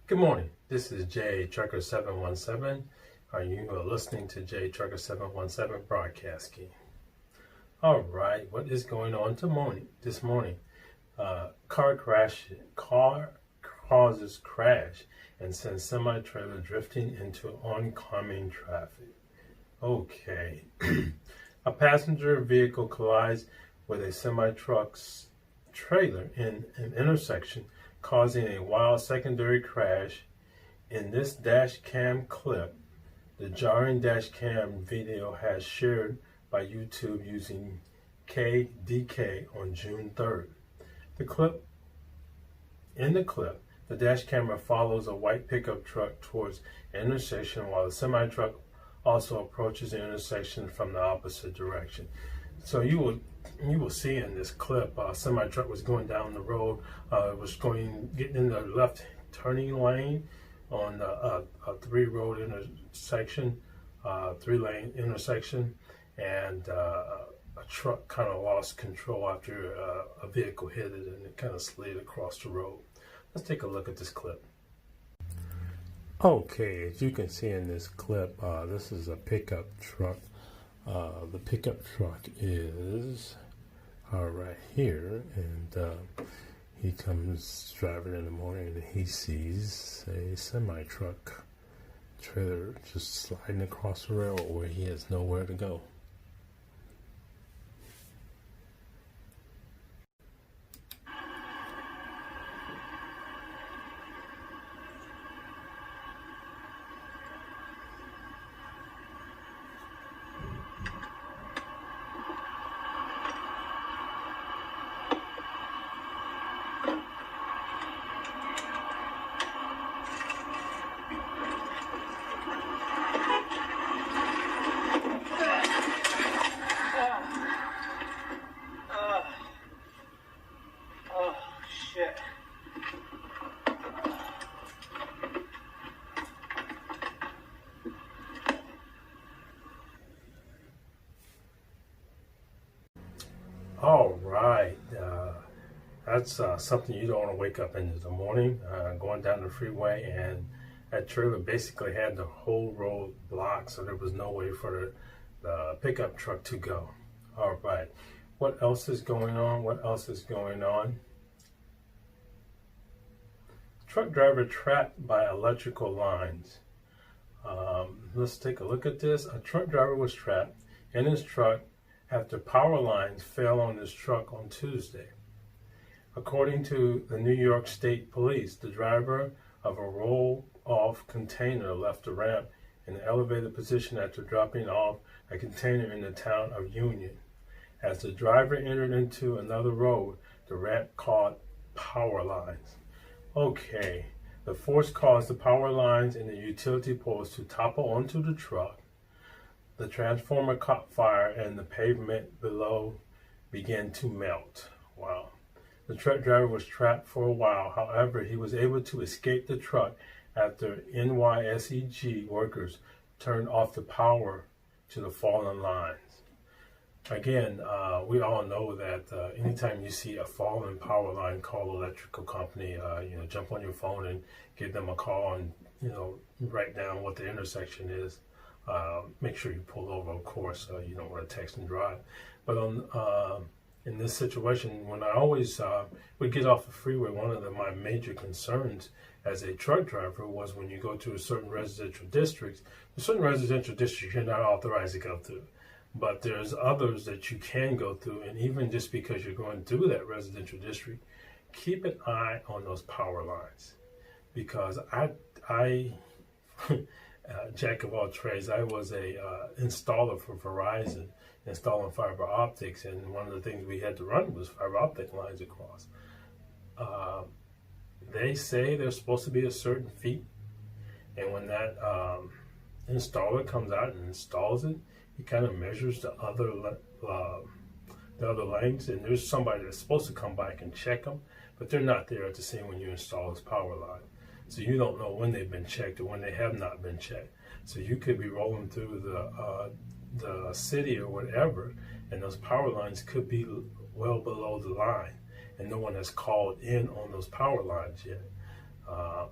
Good morning. This is Jay Trucker 717. You are listening to Jay Trucker 717 broadcasting. All right, what is going on this morning? Car causes crash and sends semi-trailer drifting into oncoming traffic. Okay. A passenger vehicle collides with a semi-truck's trailer in an intersection, causing a wild secondary crash. In this dash cam clip, the jarring dash cam video has shared by YouTube using KDK on June 3rd. In the clip, the dash camera follows a white pickup truck towards an intersection while the semi-truck also approaches the intersection from the opposite direction. So you will see in this clip, a semi-truck was going down the road, getting in the left turning lane on a three-lane intersection, and a truck kind of lost control after a vehicle hit it, and it kind of slid across the road. Let's take a look at this clip. Okay, as you can see in this clip, this is a pickup truck. The pickup truck is right here, and he comes driving in the morning and he sees a semi-truck trailer just sliding across the railroad where he has nowhere to go. All right, that's something you don't want to wake up into the morning, going down the freeway, and that trailer basically had the whole road blocked, so there was no way for the pickup truck to go. All right, what else is going on? Truck driver trapped by electrical lines. Let's take a look at this. A truck driver was trapped in his truck after power lines fell on his truck on Tuesday. According to the New York State Police, the driver of a roll-off container left the ramp in an elevated position after dropping off a container in the town of Union. As the driver entered into another road, the ramp caught power lines. Okay, the force caused the power lines and the utility poles to topple onto the truck. The transformer caught fire and the pavement below began to melt. Wow. The truck driver was trapped for a while. However, he was able to escape the truck after NYSEG workers turned off the power to the fallen lines. Again, we all know that anytime you see a fallen power line, call the electrical company, jump on your phone and give them a call and, write down what the intersection is. Make sure you pull over, of course. You don't want to text and drive. But in this situation, when I always would get off the freeway, one of my major concerns as a truck driver was when you go to a certain residential districts, you're not authorized to go through. But there's others that you can go through, and even just because you're going through that residential district, keep an eye on those power lines. Because I jack of all trades. I was a installer for Verizon, installing fiber optics, and one of the things we had to run was fiber optic lines across. They say they're supposed to be a certain feet, and when that installer comes out and installs it, he kind of measures the other lanes, and there's somebody that's supposed to come back and check them, but they're not there at the scene when you install this power line. So you don't know when they've been checked or when they have not been checked. So you could be rolling through the city or whatever, and those power lines could be well below the line, and no one has called in on those power lines yet.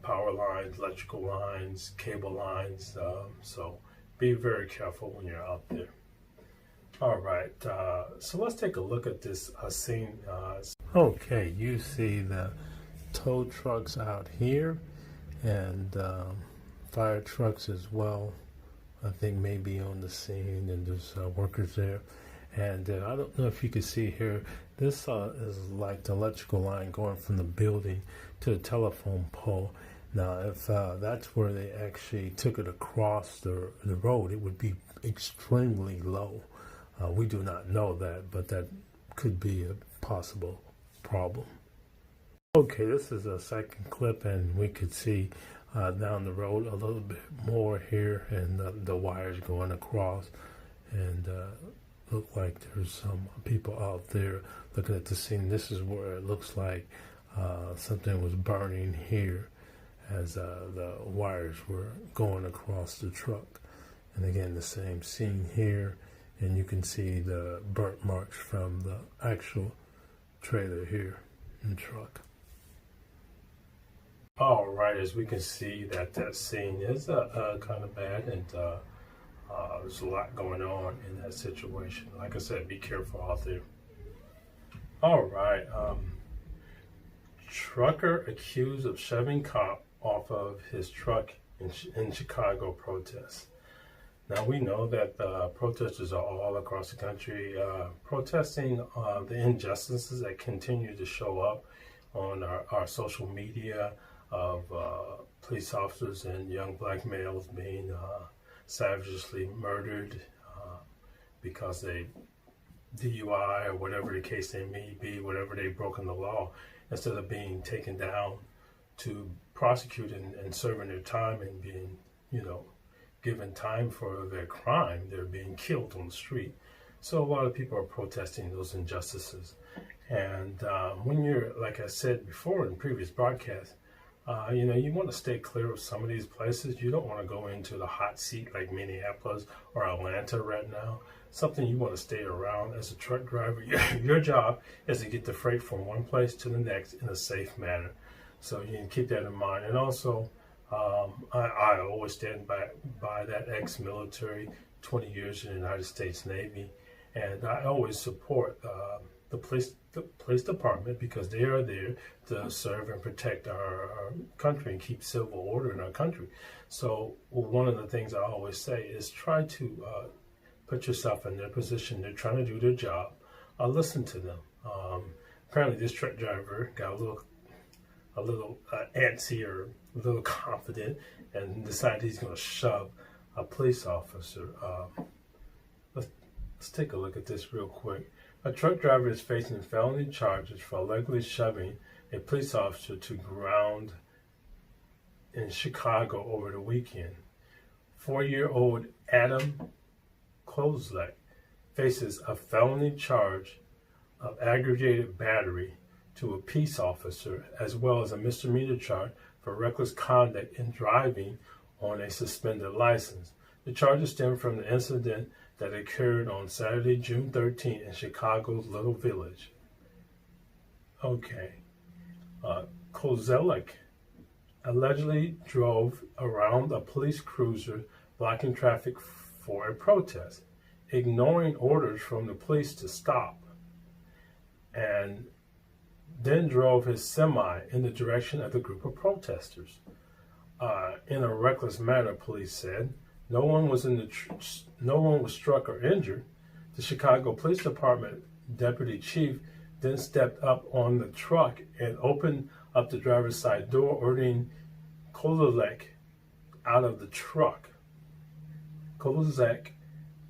power lines, electrical lines, cable lines. So be very careful when you're out there. All right, so let's take a look at this scene. Okay, you see the tow trucks out here and fire trucks as well. I think maybe on the scene, and there's workers there. And I don't know if you can see here, this is like the electrical line going from the building to the telephone pole. Now, if that's where they actually took it across the road, it would be extremely low. We do not know that, but that could be a possible problem. Okay, this is a second clip, and we could see down the road a little bit more here, and the wires going across, and look like there's some people out there looking at the scene. This is where it looks like something was burning here as the wires were going across the truck. And again, the same scene here, and you can see the burnt marks from the actual trailer here in the truck. All right, as we can see that scene is kind of bad, and there's a lot going on in that situation. Like I said, be careful out there. All right, trucker accused of shoving cop off of his truck in Chicago protest. Now, we know that protesters are all across the country protesting the injustices that continue to show up on our social media of police officers and young black males being savagely murdered because they DUI or whatever the case they may be, whatever they've broken the law, instead of being taken down to prosecute and serving their time and being, given time for their crime, they're being killed on the street. So a lot of people are protesting those injustices. And when you're, like I said before in previous broadcasts, you want to stay clear of some of these places. You don't want to go into the hot seat like Minneapolis or Atlanta right now. Something you want to stay around as a truck driver. Your job is to get the freight from one place to the next in a safe manner. So you can keep that in mind. And also, I always stand by that ex-military, 20 years in the United States Navy. And I always support the police department because they are there to serve and protect our country and keep civil order in our country. So one of the things I always say is try to put yourself in their position. They're trying to do their job. Listen to them. Apparently, this truck driver got a little antsy or a little confident and decided he's going to shove a police officer. Let's take a look at this real quick. A truck driver is facing felony charges for allegedly shoving a police officer to ground in Chicago over the weekend. 4-year-old Adam Kozlek faces a felony charge of aggravated battery to a peace officer, as well as a misdemeanor charge for reckless conduct in driving on a suspended license. The charges stem from the incident that occurred on Saturday, June 13th in Chicago's Little Village. Okay. Kozlek allegedly drove around a police cruiser blocking traffic for a protest, ignoring orders from the police to stop, and then drove his semi in the direction of the group of protesters. In a reckless manner, police said. No one was struck or injured. The Chicago Police Department deputy chief then stepped up on the truck and opened up the driver's side door, ordering Kozlek out of the truck. Kozlek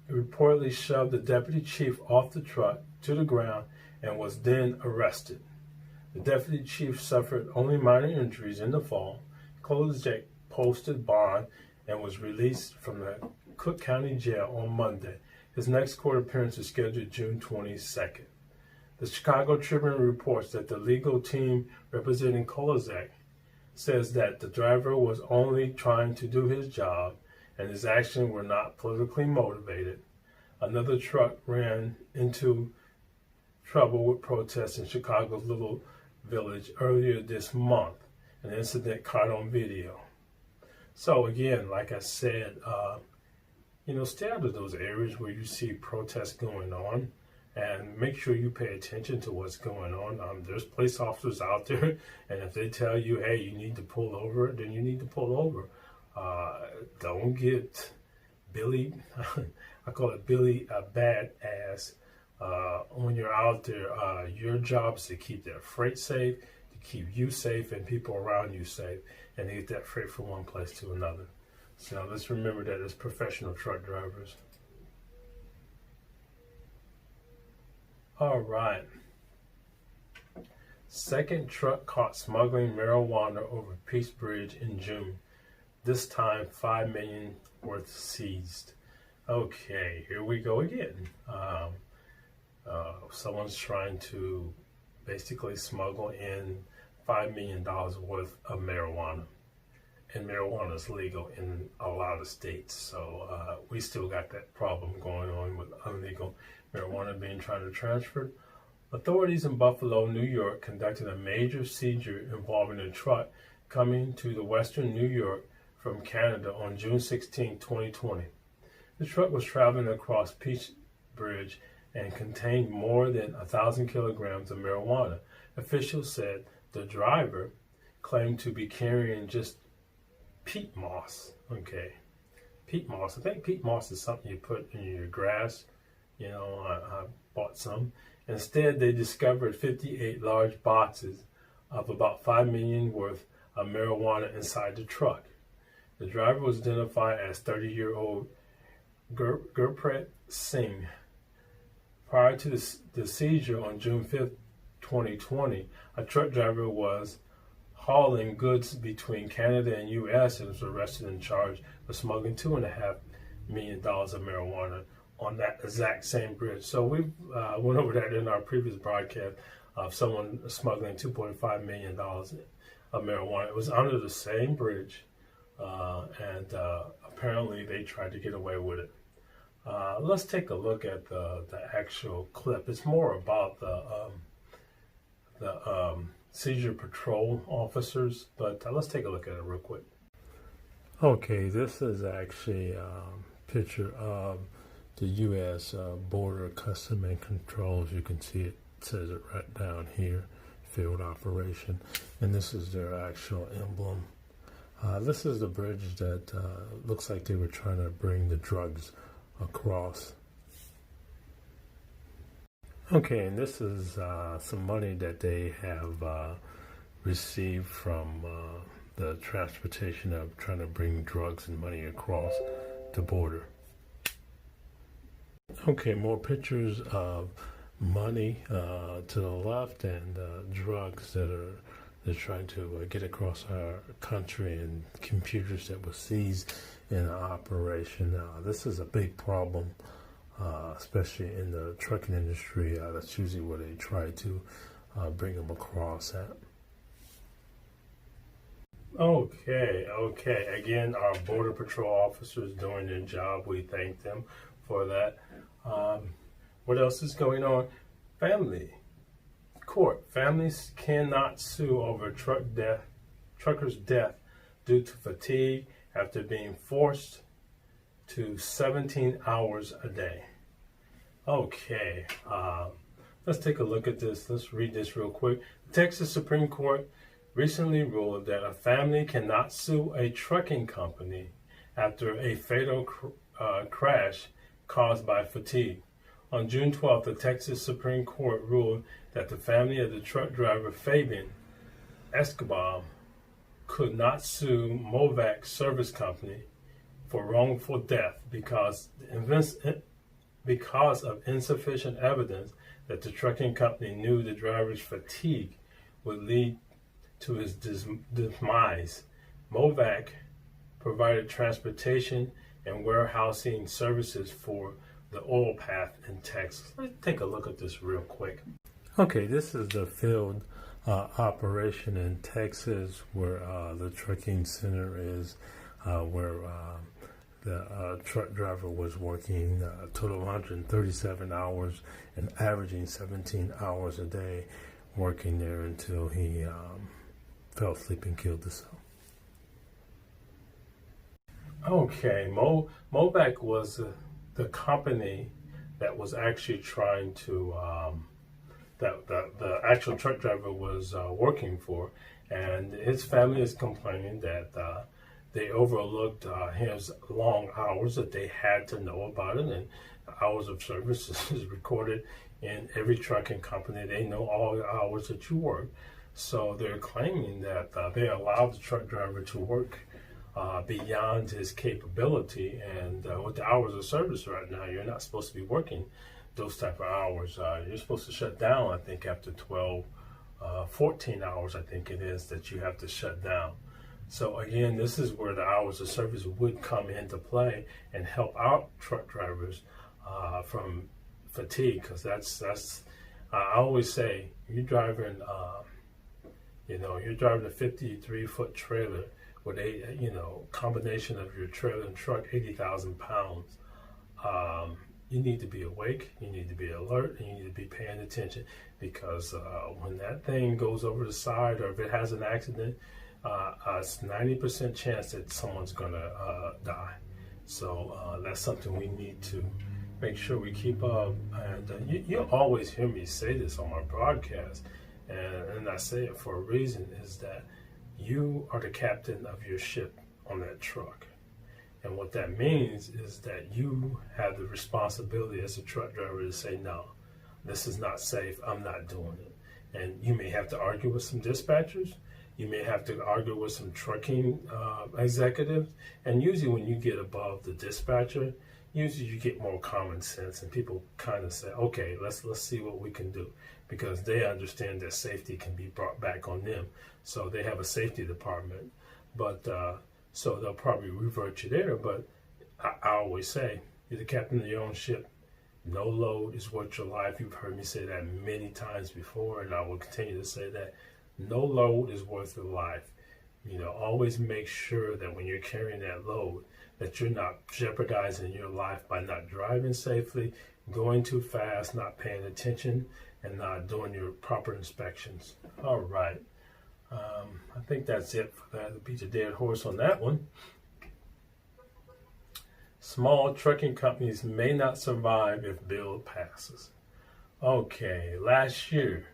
reportedly shoved the deputy chief off the truck to the ground and was then arrested. The deputy chief suffered only minor injuries in the fall. Kozlek posted bond and was released from the Cook County Jail on Monday. His next court appearance is scheduled June 22nd. The Chicago Tribune reports that the legal team representing Kozlek says that the driver was only trying to do his job and his actions were not politically motivated. Another truck ran into trouble with protests in Chicago's Little Village earlier this month, an incident caught on video. So again, like I said, stay out of those areas where you see protests going on, and make sure you pay attention to what's going on. There's police officers out there, and if they tell you, hey, you need to pull over, then you need to pull over. Don't get Billy, I call it Billy a badass. When you're out there, your job is to keep that freight safe, to keep you safe and people around you safe, and to get that freight from one place to another. So let's remember that as professional truck drivers. All right. Second truck caught smuggling marijuana over Peace Bridge in June. This time, $5 million worth seized. Okay, here we go again. Someone's trying to basically smuggle in $5 million worth of marijuana. And marijuana is legal in a lot of states. So we still got that problem going on with illegal marijuana being trying to transfer. Authorities in Buffalo, New York conducted a major seizure involving a truck coming to the western New York from Canada on June 16, 2020. The truck was traveling across Peace Bridge and contained more than 1,000 kilograms of marijuana. Officials said the driver claimed to be carrying just peat moss. Okay, peat moss. I think peat moss is something you put in your grass. I bought some. Instead, they discovered 58 large boxes of about $5 million worth of marijuana inside the truck. The driver was identified as 30-year-old Gurpreet Singh. Prior to the seizure on June 5, 2020, a truck driver was hauling goods between Canada and U.S. and was arrested and charged for smuggling $2.5 million of marijuana on that exact same bridge. So we went over that in our previous broadcast of someone smuggling $2.5 million of marijuana. It was under the same bridge, and apparently they tried to get away with it. Let's take a look at the actual clip. It's more about the seizure patrol officers, but let's take a look at it real quick. Okay, this is actually a picture of the U.S. Border Custom and Controls. You can see it says it right down here, field operation, and this is their actual emblem. This is the bridge that looks like they were trying to bring the drugs across. Okay, and this is some money that they have received from the transportation of trying to bring drugs and money across the border. Okay, more pictures of money to the left and drugs that they're trying to get across our country, and computers that were seized in operation. This is a big problem, especially in the trucking industry. That's usually where they try to bring them across at. Okay. Again, our Border Patrol officers doing their job. We thank them for that. What else is going on? Family court. Families cannot sue over trucker's death due to fatigue after being forced to 17 hours a day. Okay, let's take a look at this. Let's read this real quick. The Texas Supreme Court recently ruled that a family cannot sue a trucking company after a fatal crash caused by fatigue. On June 12th, the Texas Supreme Court ruled that the family of the truck driver Fabian Escobar could not sue Movac Service Company for wrongful death because of insufficient evidence that the trucking company knew the driver's fatigue would lead to his demise. Movac provided transportation and warehousing services for the oil path in Texas. Let's take a look at this real quick. Okay, this is the field operation in Texas where the trucking center is, where the truck driver was working a total of 137 hours and averaging 17 hours a day, working there until he fell asleep and killed himself. Okay, Mobec was the company that was actually trying to that the actual truck driver was working for, and his family is complaining that they overlooked his long hours, that they had to know about it, and hours of service is recorded in every trucking company. They know all the hours that you work, so they're claiming that they allowed the truck driver to work beyond his capability, and with the hours of service right now, you're not supposed to be working those type of hours. You're supposed to shut down, I think, after 14 hours, I think it is, that you have to shut down. So again, this is where the hours of service would come into play and help out truck drivers from fatigue, because that's I always say, you're driving you're driving a 53-foot trailer with combination of your trailer and truck, 80,000 pounds. You need to be awake, you need to be alert, and you need to be paying attention, because when that thing goes over the side, or if it has an accident, it's 90% chance that someone's gonna die. So that's something we need to make sure we keep up. And you'll always hear me say this on my broadcast, and I say it for a reason, is that you are the captain of your ship on that truck. And what that means is that you have the responsibility as a truck driver to say, no, this is not safe, I'm not doing it. And you may have to argue with some dispatchers, you may have to argue with some trucking executives, and usually when you get above the dispatcher, usually you get more common sense, and people kind of say, okay, let's see what we can do, because they understand that safety can be brought back on them. So they have a safety department, but so they'll probably revert you there. But I always say, you're the captain of your own ship. No load is worth your life. You've heard me say that many times before, and I will continue to say that. No load is worth your life. Always make sure that when you're carrying that load, that you're not jeopardizing your life by not driving safely, going too fast, not paying attention, and not doing your proper inspections. All right. I think that's it for that. Beat a dead horse on that one. Small trucking companies may not survive if bill passes. Okay, last year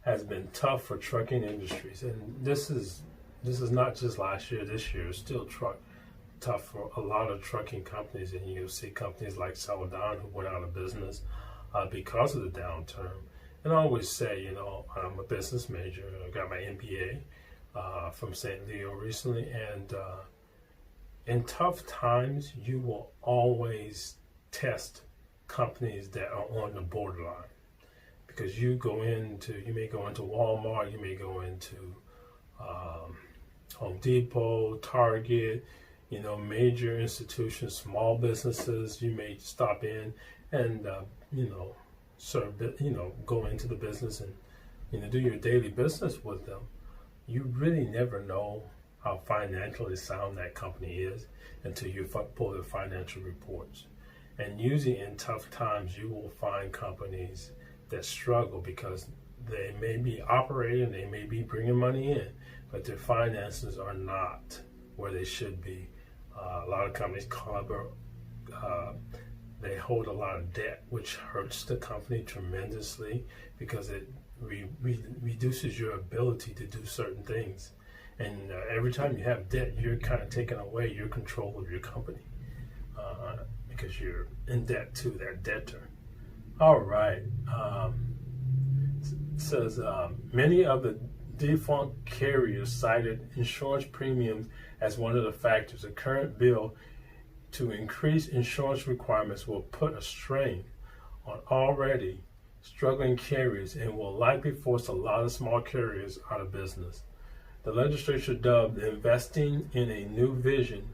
has been tough for trucking industries, and this is not just last year. This year is still tough for a lot of trucking companies, and you'll see companies like Celadon who went out of business because of the downturn. And I always say, I'm a business major. I got my MBA from St. Leo recently, and in tough times, you will always test companies that are on the borderline, because you may go into Walmart, you may go into Home Depot, Target, major institutions, small businesses. You may stop in and serve, go into the business and do your daily business with them. You really never know how financially sound that company is until you pull their financial reports. And usually in tough times, you will find companies that struggle because they may be operating, they may be bringing money in, but their finances are not where they should be. A lot of companies they hold a lot of debt, which hurts the company tremendously, because it reduces your ability to do certain things. And every time you have debt, you're kind of taking away your control of your company because you're in debt to that debtor. All right. It says many of the defunct carriers cited insurance premiums as one of the factors. The current bill to increase insurance requirements will put a strain on already struggling carriers and will likely force a lot of small carriers out of business. The legislature dubbed Investing in a New Vision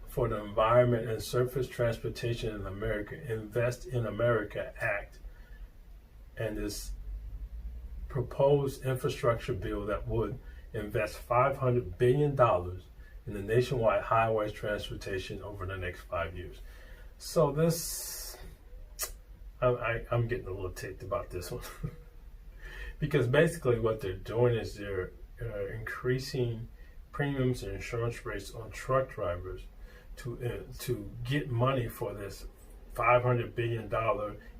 for the Environment and Surface Transportation in America, Invest in America Act, and this proposed infrastructure bill that would invest $500 billion in the nationwide highway transportation over the next 5 years. So this, I'm getting a little ticked about this one because basically what they're doing is they're increasing premiums and insurance rates on truck drivers to get money for this $500 billion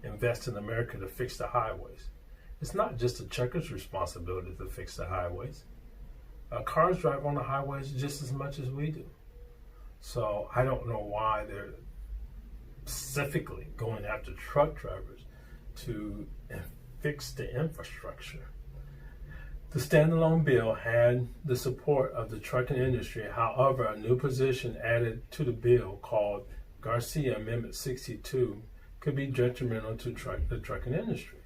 Invest in America to fix the highways. It's not just the truckers' responsibility to fix the highways. Cars drive on the highways just as much as we do. So I don't know why they're specifically going after truck drivers to fix the infrastructure. The standalone bill had the support of the trucking industry. However, a new position added to the bill called Garcia Amendment 62 could be detrimental to the trucking industry.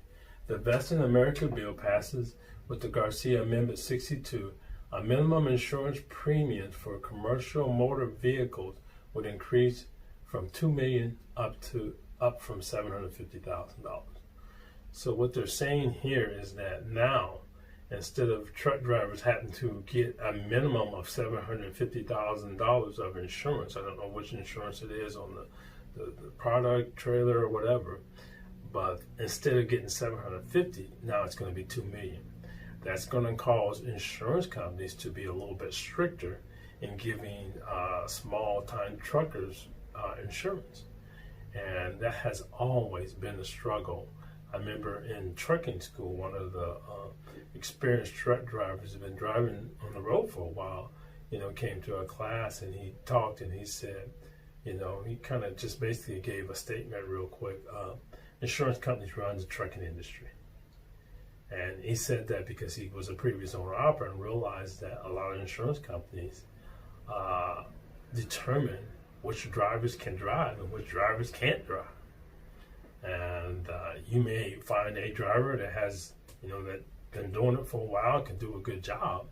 The Invest in America bill passes with the Garcia Amendment 62. A minimum insurance premium for commercial motor vehicles would increase from $2 million up from $750,000. So what they're saying here is that now, instead of truck drivers having to get a minimum of $750,000 of insurance, I don't know which insurance it is on the product, trailer, or whatever, but instead of getting $750,000, now it's going to be $2 million. That's going to cause insurance companies to be a little bit stricter in giving small-time truckers insurance. And that has always been a struggle. I remember in trucking school, one of the experienced truck drivers had been driving on the road for a while, came to a class and he talked and he said, he kind of just basically gave a statement real quick. Insurance companies run the trucking industry. And he said that because he was a previous owner-operator and realized that a lot of insurance companies determine which drivers can drive and which drivers can't drive. And you may find a driver that has, that been doing it for a while, can do a good job.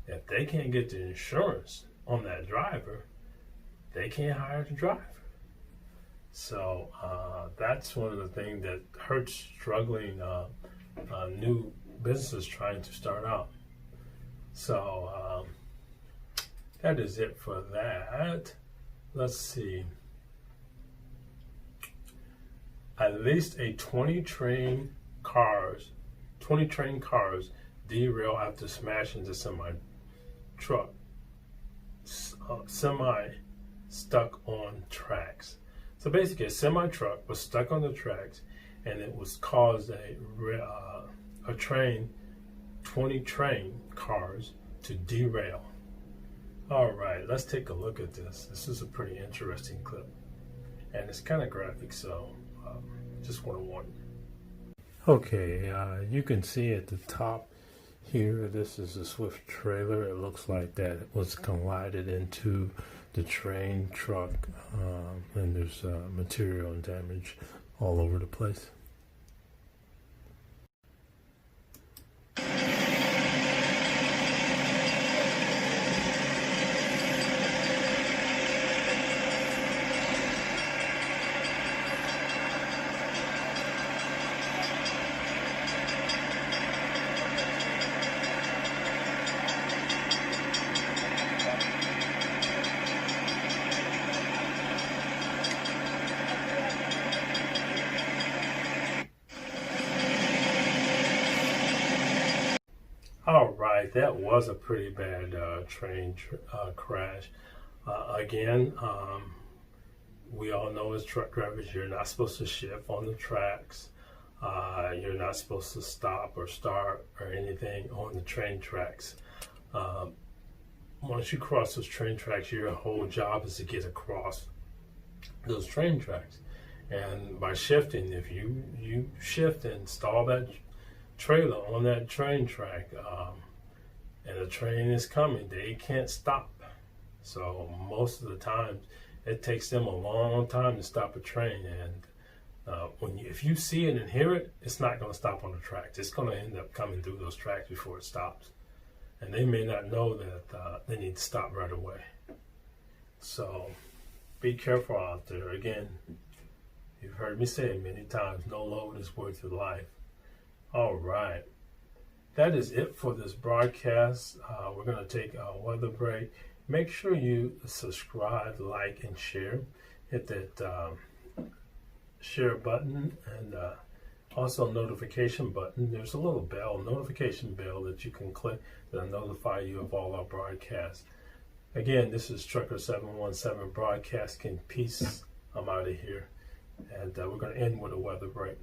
If they can't get the insurance on that driver, they can't hire the driver. So that's one of the things that hurts struggling new businesses trying to start out. So that is it for that. Let's see. At least 20 train cars derail after smashing the semi truck. Semi stuck on tracks. So basically, a semi truck was stuck on the tracks, and it was caused a 20 train cars to derail. All right, let's take a look at this. This is a pretty interesting clip, and it's kind of graphic, so just want to warn you. Okay, you can see at the top here, this is a Swift trailer. It looks like that it was collided into the train truck, and there's material and damage all over the place. All right, that was a pretty bad train crash. Again, we all know as truck drivers, you're not supposed to shift on the tracks. You're not supposed to stop or start or anything on the train tracks. Once you cross those train tracks, your whole job is to get across those train tracks. And by shifting, if you shift and stall that trailer on that train track, and a train is coming, they can't stop. So most of the time, it takes them a long time to stop a train. And if you see it and hear it, it's not going to stop on the tracks. It's going to end up coming through those tracks before it stops. And they may not know that they need to stop right away. So be careful out there. Again, you've heard me say it many times, no load is worth your life. All right. That is it for this broadcast. We're going to take a weather break. Make sure you subscribe, like, and share. Hit that share button and Also, notification button. There's a little bell, notification bell that you can click that'll notify you of all our broadcasts. Again, this is Trucker 717 broadcasting. Peace. I'm out of here. And we're going to end with a weather break.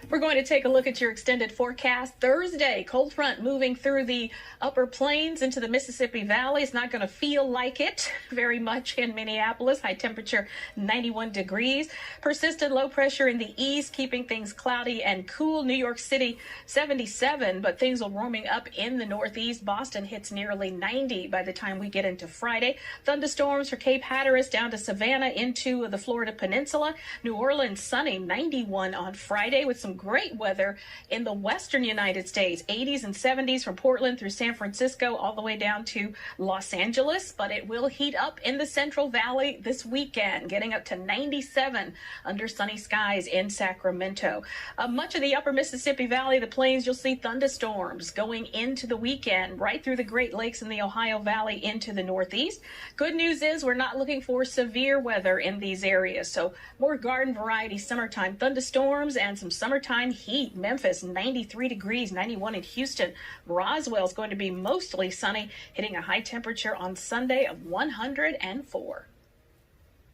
We're going to take a look at your extended forecast. Thursday, cold front moving through the upper plains into the Mississippi Valley. It's not going to feel like it very much in Minneapolis. High temperature 91 degrees. Persistent low pressure in the east, keeping things cloudy and cool. New York City 77, but things will warming up in the northeast. Boston hits nearly 90 by the time we get into Friday. Thunderstorms for Cape Hatteras down to Savannah into the Florida Peninsula. New Orleans sunny 91 on Friday with some great weather in the western United States. 80s and 70s from Portland through San Francisco all the way down to Los Angeles, but it will heat up in the Central Valley this weekend, getting up to 97 under sunny skies in Sacramento. Much of the upper Mississippi Valley, the plains, you'll see thunderstorms going into the weekend right through the Great Lakes and the Ohio Valley into the northeast. Good news is we're not looking for severe weather in these areas, so more garden variety summertime thunderstorms and some summertime heat. Memphis 93 degrees, 91 in Houston. Roswell is going to be mostly sunny, hitting a high temperature on Sunday of 104.